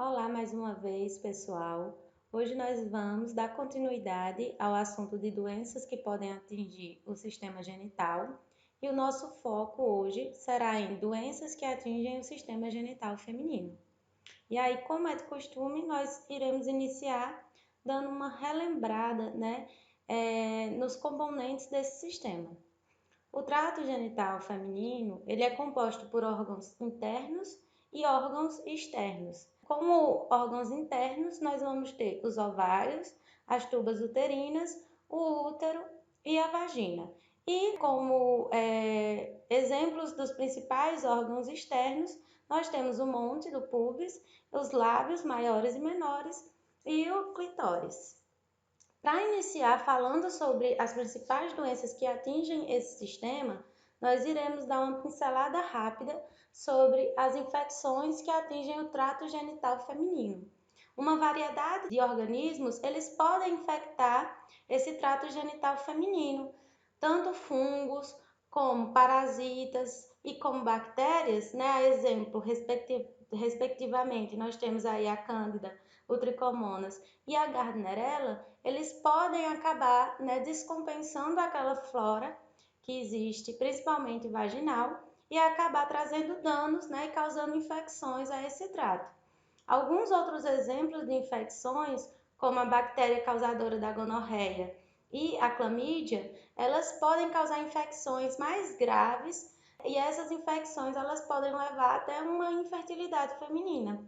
Olá mais uma vez, pessoal. Hoje nós vamos dar continuidade ao assunto de doenças que podem atingir o sistema genital e o nosso foco hoje será em doenças que atingem o sistema genital feminino. E aí, como é de costume, nós iremos iniciar dando uma relembrada, nos componentes desse sistema. O trato genital feminino, ele é composto por órgãos internos e órgãos externos. Como órgãos internos, nós vamos ter os ovários, as tubas uterinas, o útero e a vagina. E como exemplos dos principais órgãos externos, nós temos o monte do púbis, os lábios maiores e menores e o clitóris. Para iniciar falando sobre as principais doenças que atingem esse sistema, nós iremos dar uma pincelada rápida sobre as infecções que atingem o trato genital feminino. Uma variedade de organismos, eles podem infectar esse trato genital feminino, tanto fungos como parasitas e como bactérias, né? A exemplo, respectivamente, nós temos aí a Cândida, o Trichomonas e a Gardnerella, eles podem acabar, descompensando aquela flora que existe, principalmente vaginal, e acabar trazendo danos, e causando infecções a esse trato. Alguns outros exemplos de infecções, como a bactéria causadora da gonorreia e a clamídia, elas podem causar infecções mais graves e essas infecções elas podem levar até uma infertilidade feminina.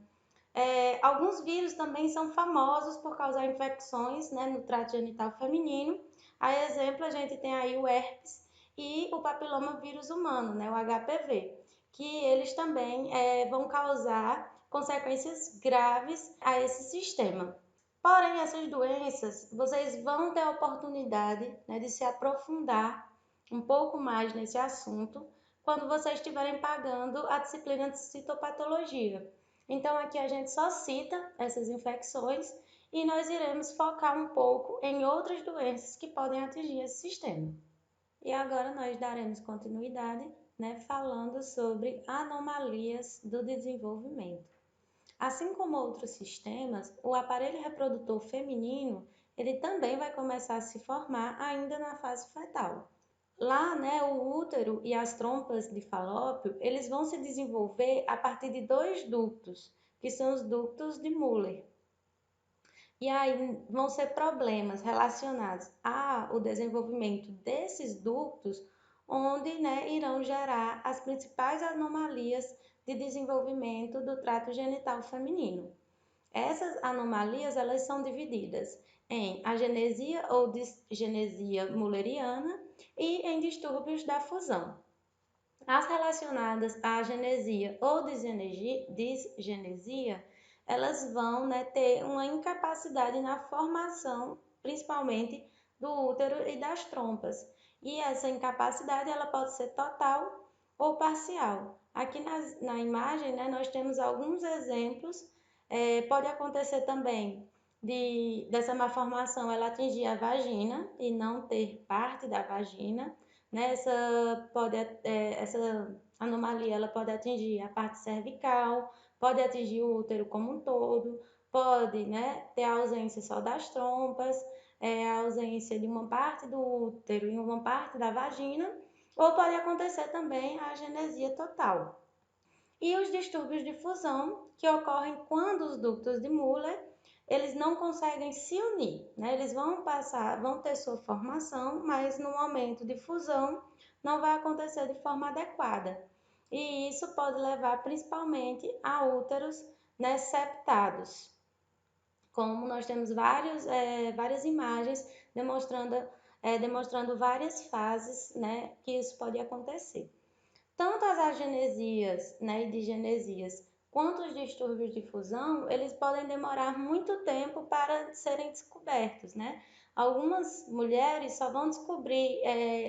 Alguns vírus também são famosos por causar infecções, no trato genital feminino. A exemplo, a gente tem aí o herpes e o papiloma vírus humano, o HPV, que eles também vão causar consequências graves a esse sistema. Porém, essas doenças, vocês vão ter a oportunidade, de se aprofundar um pouco mais nesse assunto quando vocês estiverem pagando a disciplina de citopatologia. Então, aqui a gente só cita essas infecções e nós iremos focar um pouco em outras doenças que podem atingir esse sistema. E agora nós daremos continuidade, falando sobre anomalias do desenvolvimento. Assim como outros sistemas, o aparelho reprodutor feminino, ele também vai começar a se formar ainda na fase fetal. Lá, o útero e as trompas de Falópio, eles vão se desenvolver a partir de dois ductos, que são os ductos de Muller. E aí vão ser problemas relacionados ao desenvolvimento desses ductos, onde, irão gerar as principais anomalias de desenvolvimento do trato genital feminino. Essas anomalias, elas são divididas em agenesia ou disgenesia mulleriana e em distúrbios da fusão. As relacionadas à agenesia ou disgenesia, elas vão ter uma incapacidade na formação, principalmente do útero e das trompas. E essa incapacidade ela pode ser total ou parcial. Aqui na imagem, nós temos alguns exemplos. Pode acontecer também dessa malformação ela atingir a vagina e não ter parte da vagina. Essa anomalia ela pode atingir a parte cervical, pode atingir o útero como um todo, pode ter a ausência só das trompas, a ausência de uma parte do útero e uma parte da vagina, ou pode acontecer também a agenesia total. E os distúrbios de fusão, que ocorrem quando os ductos de Muller eles não conseguem se unir, Eles vão ter sua formação, mas no momento de fusão não vai acontecer de forma adequada. E isso pode levar principalmente a úteros, septados. Como nós temos várias imagens demonstrando várias fases, que isso pode acontecer. Tanto as agenesias, e digenesias, quanto os distúrbios de fusão, eles podem demorar muito tempo para serem descobertos, Algumas mulheres só vão descobrir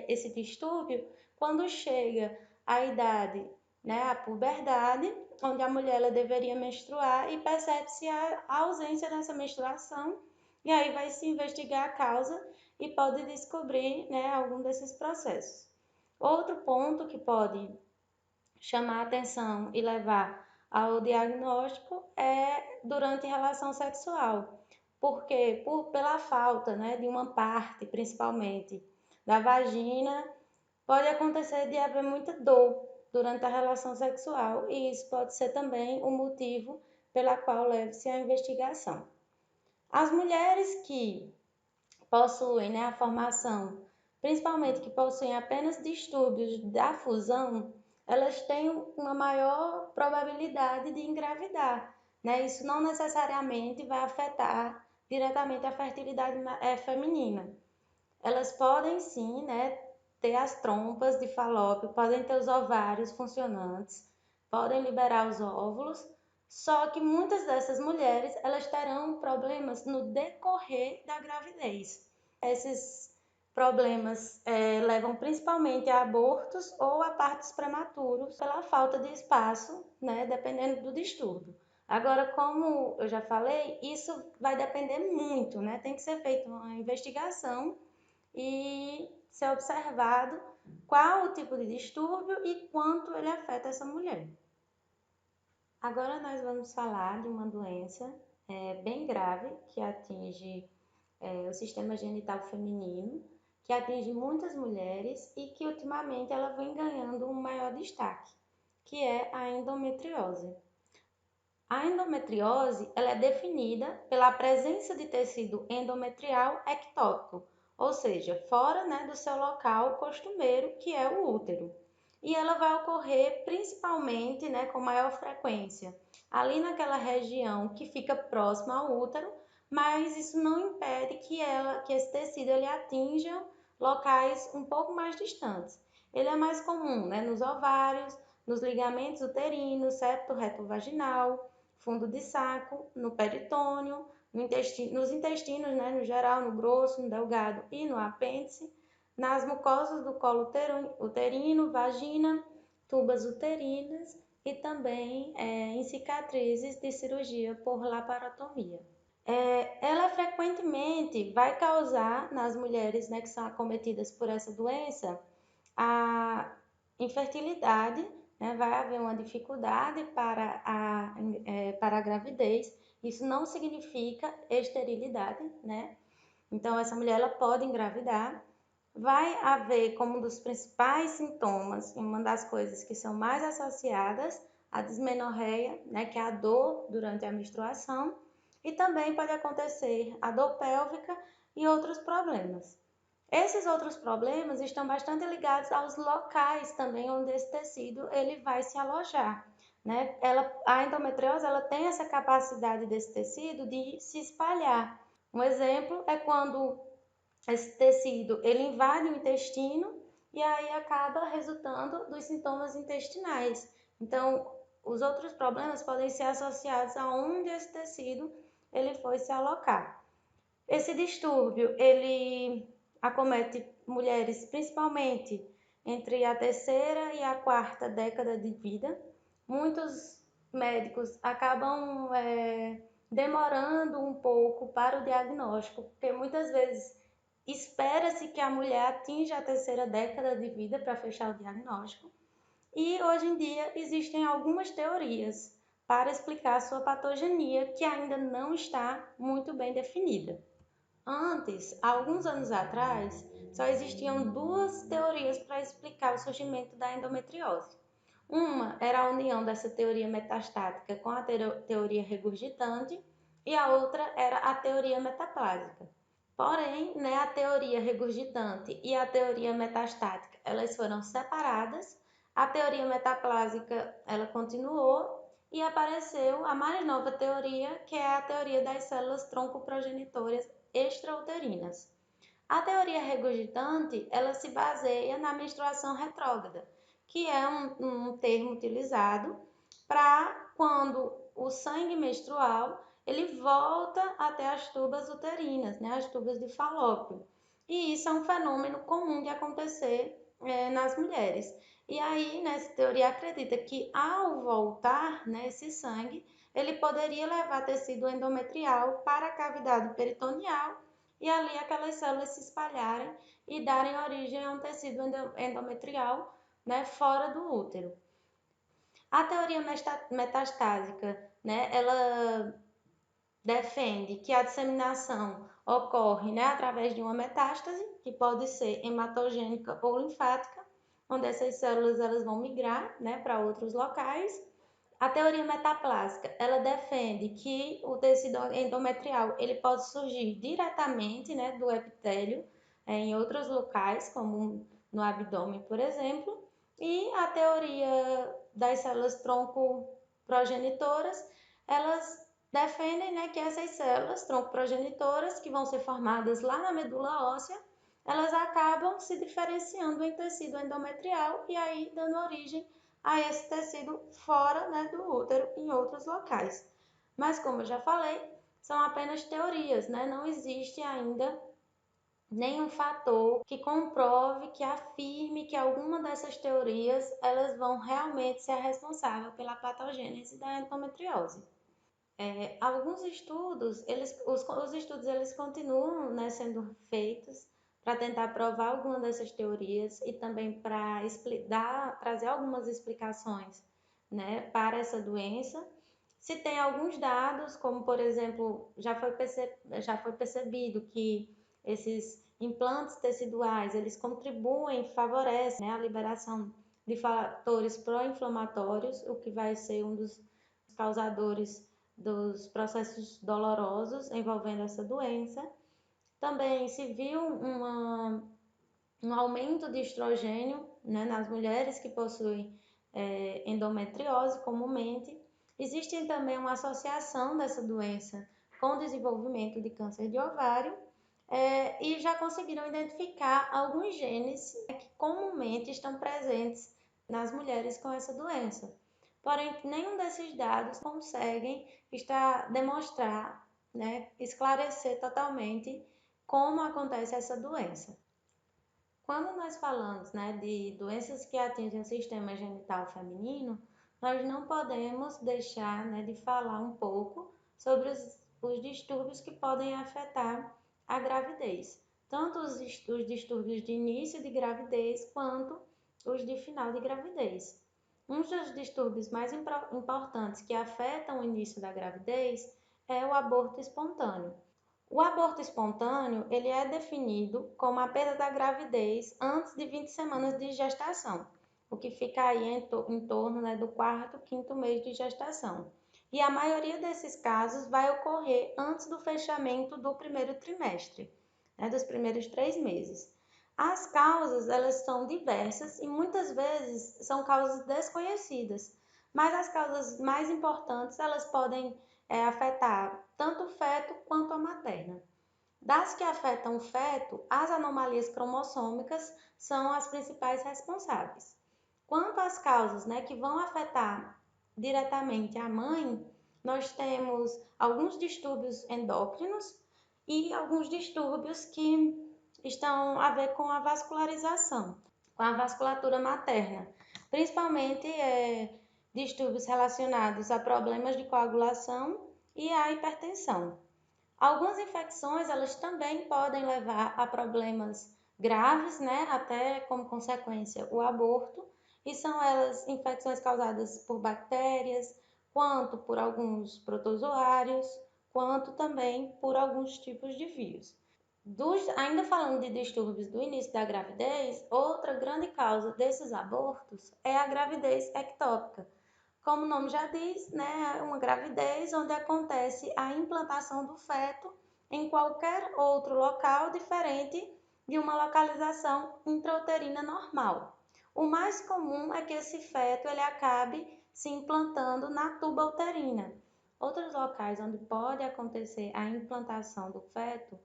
esse distúrbio quando chega a idade, a puberdade, onde a mulher ela deveria menstruar e percebe-se a ausência dessa menstruação, e aí vai se investigar a causa e pode descobrir, algum desses processos. Outro ponto que pode chamar a atenção e levar ao diagnóstico é durante a relação sexual, porque pela falta, né, de uma parte, principalmente da vagina, pode acontecer de haver muita dor durante a relação sexual e isso pode ser também o motivo pela qual leve-se à investigação. As mulheres que possuem, né, a formação, principalmente que possuem apenas distúrbios da fusão, elas têm uma maior probabilidade de engravidar, né? Isso não necessariamente vai afetar diretamente a fertilidade feminina. Elas podem sim, né, ter as trompas de falópio, podem ter os ovários funcionantes, podem liberar os óvulos, só que muitas dessas mulheres elas terão problemas no decorrer da gravidez. Esses problemas levam principalmente a abortos ou a partos prematuros pela falta de espaço, né, dependendo do distúrbio. Agora, como eu já falei, isso vai depender muito, né? Tem que ser feita uma investigação e ser observado qual o tipo de distúrbio e quanto ele afeta essa mulher. Agora nós vamos falar de uma doença bem grave que atinge o sistema genital feminino, que atinge muitas mulheres e que ultimamente ela vem ganhando um maior destaque, que é a endometriose. A endometriose ela é definida pela presença de tecido endometrial ectópico, ou seja, fora, né, do seu local costumeiro, que é o útero. E ela vai ocorrer principalmente, né, com maior frequência ali naquela região que fica próxima ao útero, mas isso não impede que esse tecido ele atinja locais um pouco mais distantes. Ele é mais comum, né, nos ovários, nos ligamentos uterinos, septo reto vaginal, fundo de saco, no peritônio, nos intestinos, né, no geral, no grosso, no delgado e no apêndice, nas mucosas do colo uterino, vagina, tubas uterinas e também em cicatrizes de cirurgia por laparotomia. Ela frequentemente vai causar nas mulheres, né, que são acometidas por essa doença a infertilidade, né, vai haver uma dificuldade para a gravidez. Isso não significa esterilidade, né? Então, essa mulher ela pode engravidar. Vai haver como um dos principais sintomas, uma das coisas que são mais associadas, a dismenorreia, né, que é a dor durante a menstruação, e também pode acontecer a dor pélvica e outros problemas. Esses outros problemas estão bastante ligados aos locais também onde esse tecido ele vai se alojar, né? A endometriose ela tem essa capacidade desse tecido de se espalhar. Um exemplo é quando esse tecido ele invade o intestino e aí acaba resultando dos sintomas intestinais. Então, os outros problemas podem ser associados a onde esse tecido ele foi se alocar. Esse distúrbio, ele acomete mulheres principalmente entre a terceira e a quarta década de vida. Muitos médicos acabam demorando um pouco para o diagnóstico, porque muitas vezes espera-se que a mulher atinja a terceira década de vida para fechar o diagnóstico. E hoje em dia existem algumas teorias para explicar a sua patogenia que ainda não está muito bem definida. Antes, alguns anos atrás, só existiam duas teorias para explicar o surgimento da endometriose. Uma era a união dessa teoria metastática com a teoria regurgitante e a outra era a teoria metaplásica. Porém, né, a teoria regurgitante e a teoria metastática, elas foram separadas. A teoria metaplásica, ela continuou e apareceu a mais nova teoria, que é a teoria das células tronco-progenitoras extrauterinas. A teoria regurgitante, ela se baseia na menstruação retrógrada, que é um termo utilizado para quando o sangue menstrual ele volta até as tubas uterinas, né, as tubas de falópio. E isso é um fenômeno comum de acontecer nas mulheres. E aí, né, essa teoria acredita que ao voltar, né, esse sangue, ele poderia levar tecido endometrial para a cavidade peritoneal e ali aquelas células se espalharem e darem origem a um tecido endometrial, né, fora do útero. A teoria metastásica, né, ela defende que a disseminação ocorre, né, através de uma metástase, que pode ser hematogênica ou linfática, onde essas células elas vão migrar, né, para outros locais. A teoria metaplásica, ela defende que o tecido endometrial ele pode surgir diretamente, né, do epitélio em outros locais, como no abdômen, por exemplo. E a teoria das células tronco progenitoras, elas defendem, né, que essas células tronco progenitoras, que vão ser formadas lá na medula óssea, elas acabam se diferenciando em tecido endometrial e aí dando origem a esse tecido fora, né, do útero em outros locais. Mas como eu já falei, são apenas teorias, né? Não existe ainda nenhum fator que comprove, que afirme que alguma dessas teorias elas vão realmente ser responsável pela patogênese da endometriose. Alguns estudos, os estudos eles continuam, né, sendo feitos para tentar provar alguma dessas teorias e também para trazer algumas explicações, né, para essa doença. Se tem alguns dados, como por exemplo, já foi percebido que esses implantes teciduais, eles contribuem, favorecem, né, a liberação de fatores pró-inflamatórios, o que vai ser um dos causadores dos processos dolorosos envolvendo essa doença. Também se viu um aumento de estrogênio, né, nas mulheres que possuem endometriose comumente. Existe também uma associação dessa doença com o desenvolvimento de câncer de ovário, e já conseguiram identificar alguns genes que comumente estão presentes nas mulheres com essa doença. Porém, nenhum desses dados conseguem demonstrar, né, esclarecer totalmente como acontece essa doença. Quando nós falamos, né, de doenças que atingem o sistema genital feminino, nós não podemos deixar, né, de falar um pouco sobre os distúrbios que podem afetar a gravidez, tanto os distúrbios de início de gravidez quanto os de final de gravidez. Um dos distúrbios mais importantes que afetam o início da gravidez é o aborto espontâneo. O aborto espontâneo, ele é definido como a perda da gravidez antes de 20 semanas de gestação, o que fica aí em torno, né, do quarto, quinto mês de gestação. E a maioria desses casos vai ocorrer antes do fechamento do primeiro trimestre, né, dos primeiros 3 meses. As causas, elas são diversas e muitas vezes são causas desconhecidas, mas as causas mais importantes, elas podem afetar tanto o feto quanto a materna. Das que afetam o feto, as anomalias cromossômicas são as principais responsáveis. Quanto às causas, né, que vão afetar diretamente a mãe, nós temos alguns distúrbios endócrinos e alguns distúrbios que estão a ver com a vascularização, com a vasculatura materna, principalmente distúrbios relacionados a problemas de coagulação e à hipertensão. Algumas infecções, elas também podem levar a problemas graves, né, até como consequência o aborto, e são elas infecções causadas por bactérias, quanto por alguns protozoários, quanto também por alguns tipos de vírus. Ainda falando de distúrbios do início da gravidez, outra grande causa desses abortos é a gravidez ectópica. Como o nome já diz, né, é uma gravidez onde acontece a implantação do feto em qualquer outro local diferente de uma localização intrauterina normal. O mais comum é que esse feto ele acabe se implantando na tuba uterina. Outros locais onde pode acontecer a implantação do feto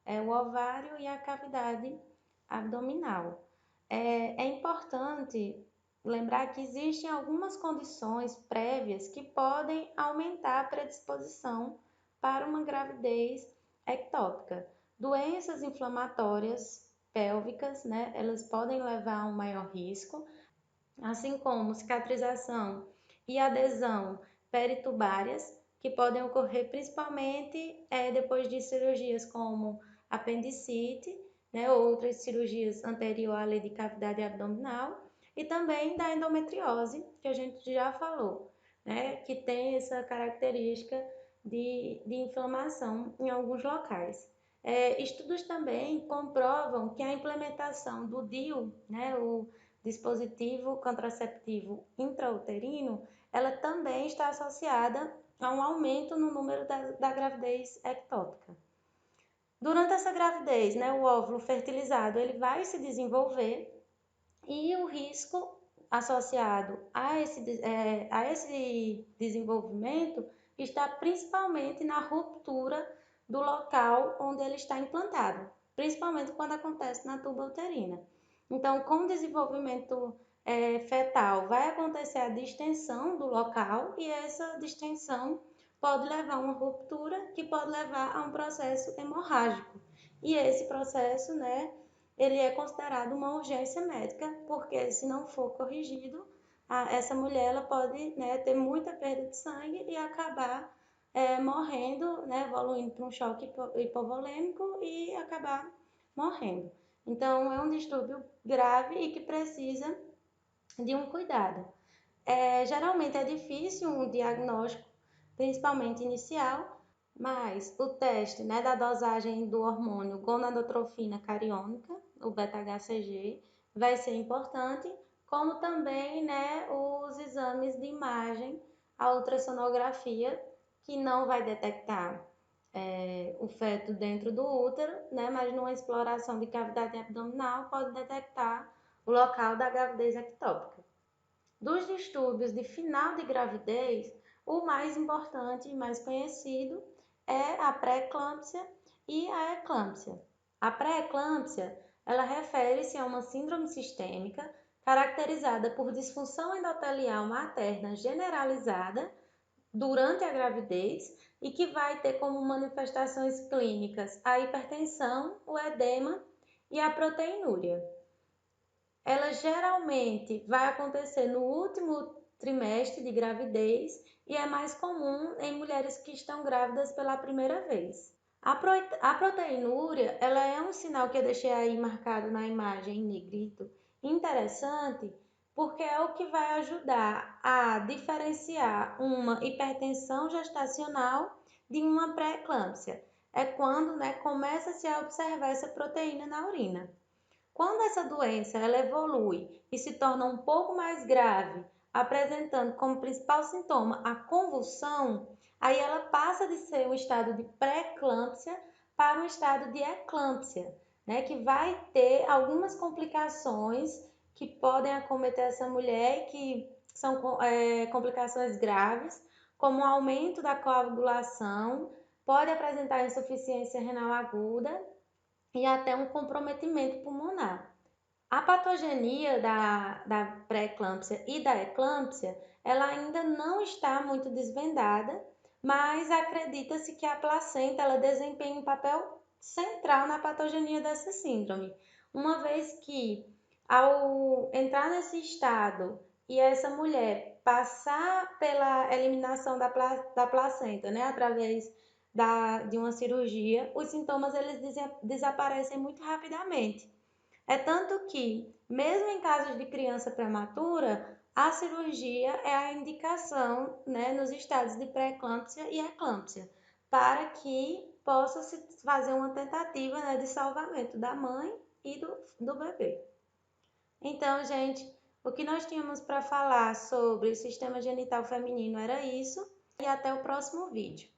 é o ovário e a cavidade abdominal. É importante lembrar que existem algumas condições prévias que podem aumentar a predisposição para uma gravidez ectópica. Doenças inflamatórias pélvicas, né, elas podem levar a um maior risco, assim como cicatrização e adesão peritubárias, que podem ocorrer principalmente depois de cirurgias como apendicite, né, ou outras cirurgias anterior à lei de cavidade abdominal, e também da endometriose, que a gente já falou, né, que tem essa característica de inflamação em alguns locais. Estudos também comprovam que a implementação do DIU, né, o dispositivo contraceptivo intrauterino, ela também está associada a um aumento no número da gravidez ectópica. Durante essa gravidez, né, o óvulo fertilizado ele vai se desenvolver e o risco associado a esse desenvolvimento está principalmente na ruptura do local onde ele está implantado, principalmente quando acontece na tuba uterina. Então, com o desenvolvimento fetal, vai acontecer a distensão do local e essa distensão pode levar a uma ruptura que pode levar a um processo hemorrágico. E esse processo, né, ele é considerado uma urgência médica, porque se não for corrigido, essa mulher ela pode, né, ter muita perda de sangue e acabar morrendo, né, evoluindo para um choque hipovolêmico e acabar morrendo. Então, é um distúrbio grave e que precisa de um cuidado. Geralmente é difícil um diagnóstico, principalmente inicial, mas o teste, né, da dosagem do hormônio gonadotrofina cariônica, o beta-HCG, vai ser importante, como também, né, os exames de imagem, a ultrassonografia, que não vai detectar o feto dentro do útero, né, mas numa exploração de cavidade abdominal pode detectar o local da gravidez ectópica. Dos distúrbios de final de gravidez, o mais importante e mais conhecido é a pré-eclâmpsia e a eclâmpsia. A pré-eclâmpsia, ela refere-se a uma síndrome sistêmica caracterizada por disfunção endotelial materna generalizada durante a gravidez e que vai ter como manifestações clínicas a hipertensão, o edema e a proteinúria. Ela geralmente vai acontecer no último trimestre de gravidez e é mais comum em mulheres que estão grávidas pela primeira vez. A proteinúria, ela é um sinal que eu deixei aí marcado na imagem em negrito, interessante, porque é o que vai ajudar a diferenciar uma hipertensão gestacional de uma pré-eclâmpsia. É quando, né, começa-se a observar essa proteína na urina. Quando essa doença ela evolui e se torna um pouco mais grave, apresentando como principal sintoma a convulsão, aí ela passa de ser um estado de pré-eclâmpsia para um estado de eclâmpsia, né, que vai ter algumas complicações que podem acometer essa mulher, que são complicações graves, como o aumento da coagulação, pode apresentar insuficiência renal aguda e até um comprometimento pulmonar. A patogenia da pré-eclâmpsia e da eclâmpsia, ela ainda não está muito desvendada, mas acredita-se que a placenta ela desempenha um papel central na patogenia dessa síndrome, uma vez que ao entrar nesse estado e essa mulher passar pela eliminação da placenta, né, através de uma cirurgia, os sintomas eles desaparecem muito rapidamente. É tanto que, mesmo em casos de criança prematura, a cirurgia é a indicação, né, nos estados de pré-eclâmpsia e eclâmpsia, para que possa se fazer uma tentativa, né, de salvamento da mãe e do bebê. Então, gente, o que nós tínhamos para falar sobre o sistema genital feminino era isso, e até o próximo vídeo.